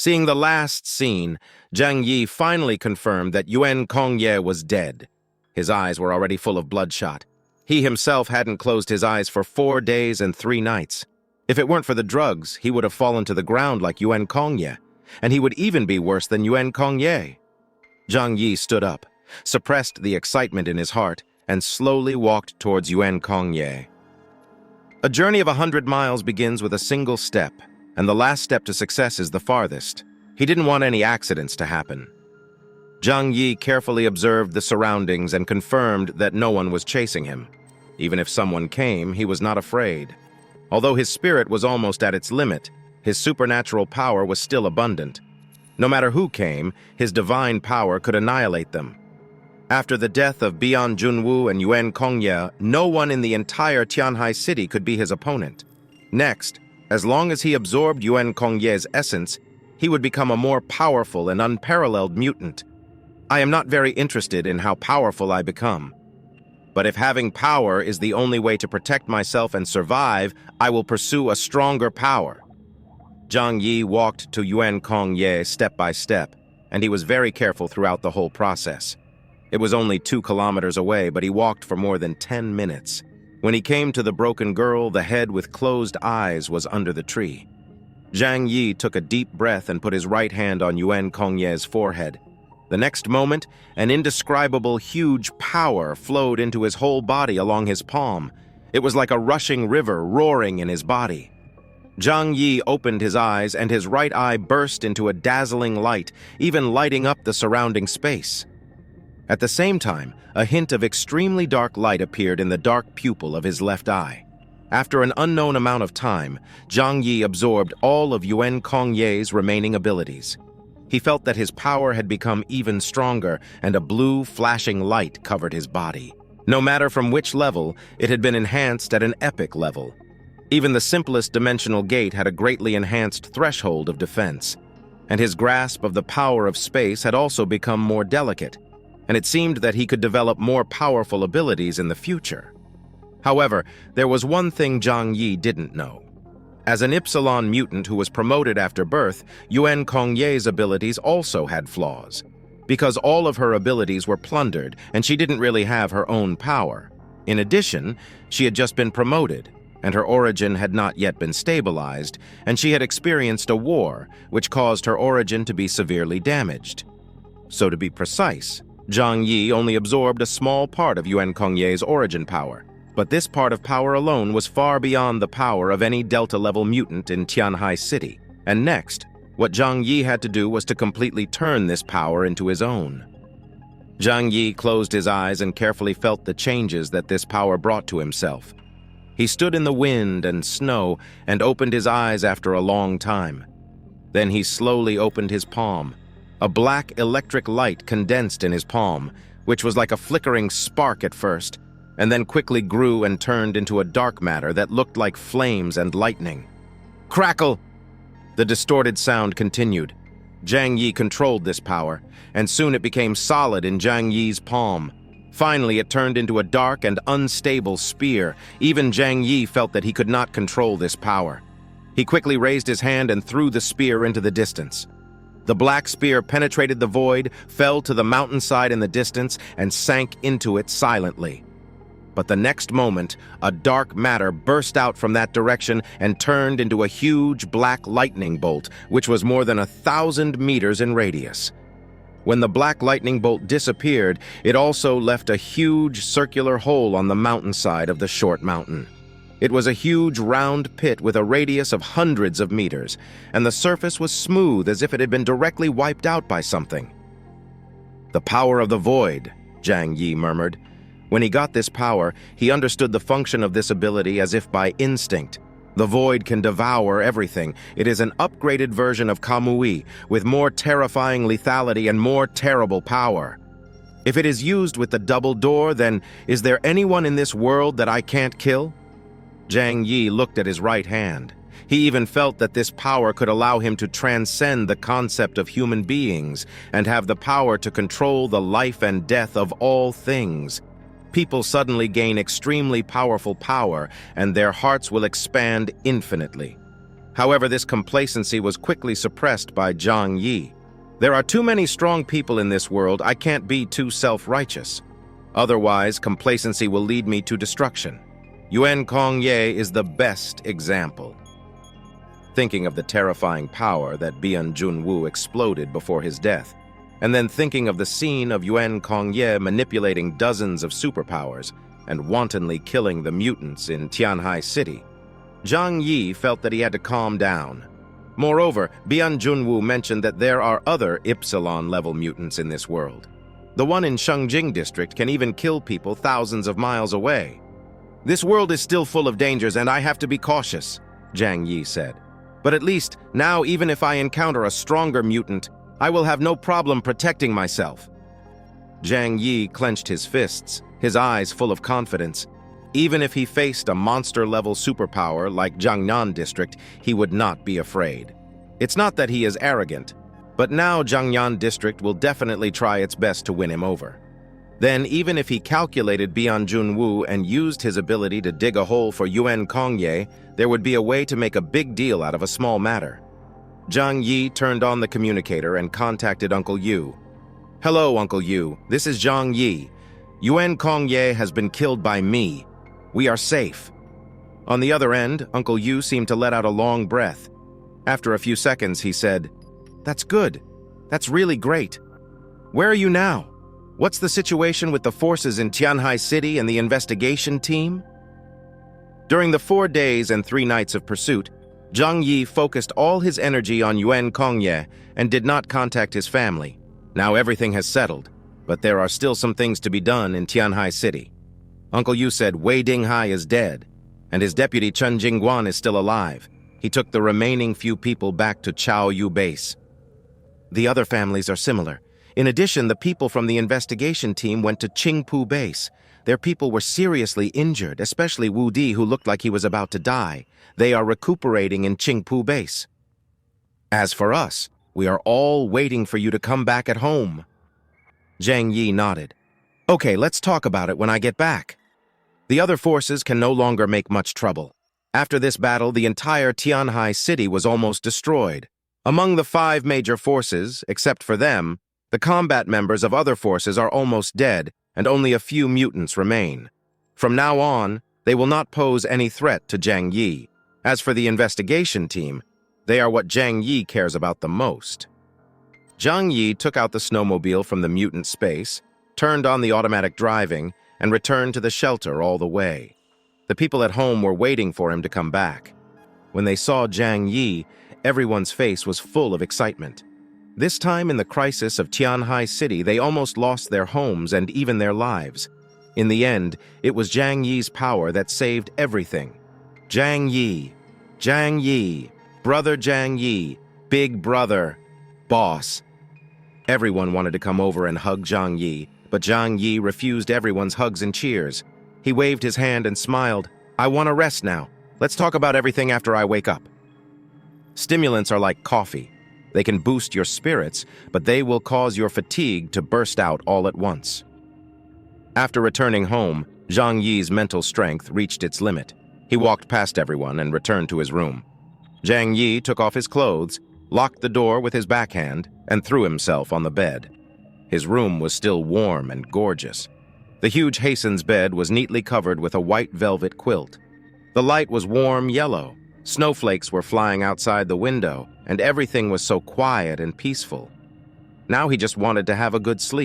Seeing the last scene, Zhang Yi finally confirmed that Yuan Kongye was dead. His eyes were already full of bloodshot. He himself hadn't closed his eyes for 4 days and 3 nights. If it weren't for the drugs, he would have fallen to the ground like Yuan Kongye, and he would even be worse than Yuan Kongye. Zhang Yi stood up, suppressed the excitement in his heart, and slowly walked towards Yuan Kongye. A journey of 100 miles begins with a single step, and the last step to success is the farthest. He didn't want any accidents to happen. Zhang Yi carefully observed the surroundings and confirmed that no one was chasing him. Even if someone came, he was not afraid. Although his spirit was almost at its limit, his supernatural power was still abundant. No matter who came, his divine power could annihilate them. After the death of Bian Junwu and Yuan Kongye, no one in the entire Tianhai city could be his opponent. Next, as long as he absorbed Yuan Kongye's essence, he would become a more powerful and unparalleled mutant. I am not very interested in how powerful I become. But if having power is the only way to protect myself and survive, I will pursue a stronger power. Zhang Yi walked to Yuan Kongye step by step, and he was very careful throughout the whole process. It was only 2 kilometers away, but he walked for more than 10 minutes. When he came to the broken girl, the head with closed eyes was under the tree. Zhang Yi took a deep breath and put his right hand on Yuan Kongye's forehead. The next moment, an indescribable huge power flowed into his whole body along his palm. It was like a rushing river roaring in his body. Zhang Yi opened his eyes, and his right eye burst into a dazzling light, even lighting up the surrounding space. At the same time, a hint of extremely dark light appeared in the dark pupil of his left eye. After an unknown amount of time, Zhang Yi absorbed all of Yuan Kongye's remaining abilities. He felt that his power had become even stronger, and a blue, flashing light covered his body. No matter from which level, it had been enhanced at an epic level. Even the simplest dimensional gate had a greatly enhanced threshold of defense, and his grasp of the power of space had also become more delicate, and it seemed that he could develop more powerful abilities in the future. However, there was one thing Zhang Yi didn't know. As an Epsilon mutant who was promoted after birth, Yuan Kongye's abilities also had flaws, because all of her abilities were plundered and she didn't really have her own power. In addition, she had just been promoted, and her origin had not yet been stabilized, and she had experienced a war, which caused her origin to be severely damaged. So to be precise, Zhang Yi only absorbed a small part of Yuan Kongye's origin power, but this part of power alone was far beyond the power of any Delta-level mutant in Tianhai City. And next, what Zhang Yi had to do was to completely turn this power into his own. Zhang Yi closed his eyes and carefully felt the changes that this power brought to himself. He stood in the wind and snow and opened his eyes after a long time. Then he slowly opened his palm. A black electric light condensed in his palm, which was like a flickering spark at first, and then quickly grew and turned into a dark matter that looked like flames and lightning. Crackle! The distorted sound continued. Zhang Yi controlled this power, and soon it became solid in Zhang Yi's palm. Finally, it turned into a dark and unstable spear. Even Zhang Yi felt that he could not control this power. He quickly raised his hand and threw the spear into the distance. The black spear penetrated the void, fell to the mountainside in the distance, and sank into it silently. But the next moment, a dark matter burst out from that direction and turned into a huge black lightning bolt, which was more than 1,000 meters in radius. When the black lightning bolt disappeared, it also left a huge circular hole on the mountainside of the short mountain. It was a huge round pit with a radius of hundreds of meters, and the surface was smooth as if it had been directly wiped out by something. "The power of the void," Zhang Yi murmured. When he got this power, he understood the function of this ability as if by instinct. The void can devour everything. It is an upgraded version of Kamui, with more terrifying lethality and more terrible power. If it is used with the double door, then is there anyone in this world that I can't kill? Zhang Yi looked at his right hand. He even felt that this power could allow him to transcend the concept of human beings and have the power to control the life and death of all things. People suddenly gain extremely powerful power, and their hearts will expand infinitely. However, this complacency was quickly suppressed by Zhang Yi. There are too many strong people in this world. I can't be too self-righteous. Otherwise, complacency will lead me to destruction. Yuan Kongye is the best example. Thinking of the terrifying power that Bian Junwu exploded before his death, and then thinking of the scene of Yuan Kongye manipulating dozens of superpowers and wantonly killing the mutants in Tianhai City, Zhang Yi felt that he had to calm down. Moreover, Bian Junwu mentioned that there are other Epsilon-level mutants in this world. The one in Shengjing district can even kill people thousands of miles away. This world is still full of dangers and I have to be cautious, Zhang Yi said. But at least, now even if I encounter a stronger mutant, I will have no problem protecting myself. Zhang Yi clenched his fists, his eyes full of confidence. Even if he faced a monster-level superpower like Jiangnan District, he would not be afraid. It's not that he is arrogant, but now Jiangnan District will definitely try its best to win him over. Then, even if he calculated Bian Junwu and used his ability to dig a hole for Yuan Kongye, there would be a way to make a big deal out of a small matter. Zhang Yi turned on the communicator and contacted Uncle Yu. "Hello, Uncle Yu. This is Zhang Yi. Yuan Kongye has been killed by me. We are safe." On the other end, Uncle Yu seemed to let out a long breath. After a few seconds, he said, "That's good. That's really great. Where are you now? What's the situation with the forces in Tianhai City and the investigation team?" During the 4 days and 3 nights of pursuit, Zhang Yi focused all his energy on Yuan Kongye and did not contact his family. Now everything has settled, but there are still some things to be done in Tianhai City. Uncle Yu said Wei Dinghai is dead, and his deputy Chen Jingguan is still alive. He took the remaining few people back to Chaoyu Base. The other families are similar. In addition, the people from the investigation team went to Qingpu Base. Their people were seriously injured, especially Wu Di, who looked like he was about to die. They are recuperating in Qingpu Base. As for us, we are all waiting for you to come back at home. Zhang Yi nodded. Okay, let's talk about it when I get back. The other forces can no longer make much trouble. After this battle, the entire Tianhai City was almost destroyed. Among the 5 major forces, except for them, the combat members of other forces are almost dead, and only a few mutants remain. From now on, they will not pose any threat to Zhang Yi. As for the investigation team, they are what Zhang Yi cares about the most. Zhang Yi took out the snowmobile from the mutant space, turned on the automatic driving, and returned to the shelter all the way. The people at home were waiting for him to come back. When they saw Zhang Yi, everyone's face was full of excitement. This time in the crisis of Tianhai City, they almost lost their homes and even their lives. In the end, it was Zhang Yi's power that saved everything. Zhang Yi, brother Zhang Yi, big brother, boss. Everyone wanted to come over and hug Zhang Yi, but Zhang Yi refused everyone's hugs and cheers. He waved his hand and smiled. "I want to rest now. Let's talk about everything after I wake up." Stimulants are like coffee. They can boost your spirits, but they will cause your fatigue to burst out all at once. After returning home, Zhang Yi's mental strength reached its limit. He walked past everyone and returned to his room. Zhang Yi took off his clothes, locked the door with his backhand, and threw himself on the bed. His room was still warm and gorgeous. The huge Hasten's bed was neatly covered with a white velvet quilt. The light was warm yellow. Snowflakes were flying outside the window, and everything was so quiet and peaceful. Now he just wanted to have a good sleep.